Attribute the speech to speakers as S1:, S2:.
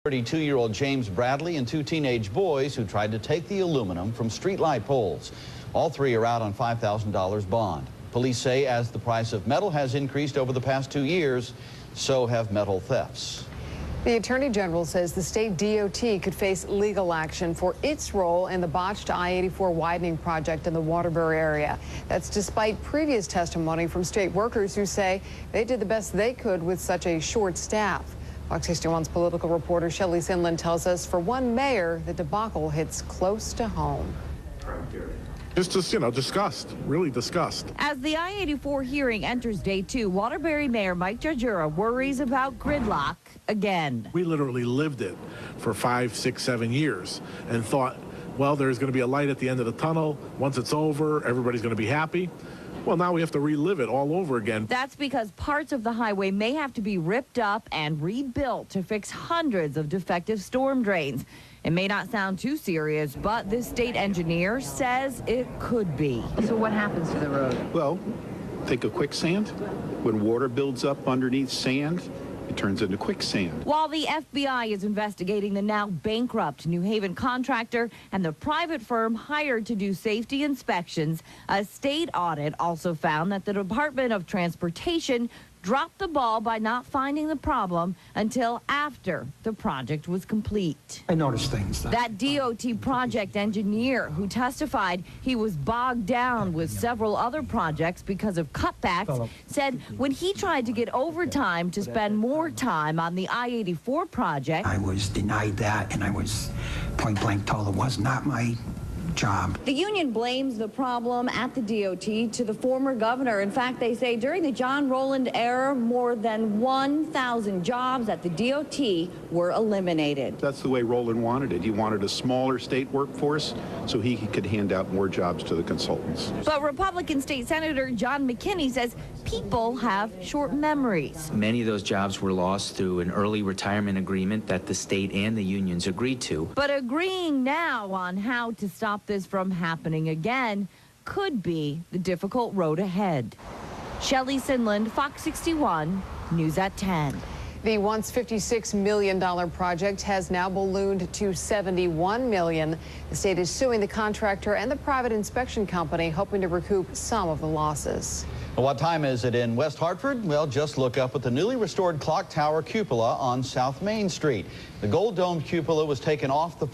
S1: 32-year-old James Bradley and two teenage boys who tried to take the aluminum from streetlight poles. All three are out on $5,000 bond. Police say as the price of metal has increased over the past 2 years, so have metal thefts.
S2: The Attorney General says the state DOT could face legal action for its role in the botched I-84 widening project in the Waterbury area. That's despite previous testimony from state workers who say they did the best they could with such a short staff. Fox 61's political reporter Shelley Sinland tells us for one mayor, the debacle hits close to home.
S3: It's just, disgust, really disgust.
S4: As the I-84 hearing enters day 2, Waterbury Mayor Mike Jajura worries about gridlock again.
S3: We literally lived it for 5, 6, 7 years and thought, well, there's going to be a light at the end of the tunnel. Once it's over, everybody's going to be happy. Well, now we have to relive it all over again.
S4: That's because parts of the highway may have to be ripped up and rebuilt to fix hundreds of defective storm drains. It may not sound too serious, but this state engineer says it could be.
S5: So what happens to the road?
S6: Well, think of quicksand. When water builds up underneath sand, it turns into quicksand.
S4: While the FBI is investigating the now bankrupt New Haven contractor and the private firm hired to do safety inspections, a state audit also found that the Department of Transportation dropped the ball by not finding the problem until after the project was complete.
S7: I noticed things.
S4: That DOT project engineer who testified he was bogged down with several other projects because of cutbacks said when he tried to get overtime to spend more time on the I-84 project,
S7: I was denied that, and I was point blank told it was not my job.
S4: The union blames the problem at the DOT to the former governor. In fact, they say during the John Rowland era, more than 1,000 jobs at the DOT were eliminated.
S6: That's the way Rowland wanted it. He wanted a smaller state workforce so he could hand out more jobs to the consultants.
S4: But Republican State Senator John McKinney says people have short memories.
S8: Many of those jobs were lost through an early retirement agreement that the state and the unions agreed to.
S4: But agreeing now on how to stop this from happening again could be the difficult road ahead. Shelley Sinland, Fox 61, News at 10.
S2: The once $56 million project has now ballooned to $71 million. The state is suing the contractor and the private inspection company, hoping to recoup some of the losses.
S1: Well, what time is it in West Hartford? Well, just look up at the newly restored clock tower cupola on South Main Street. The gold-domed cupola was taken off the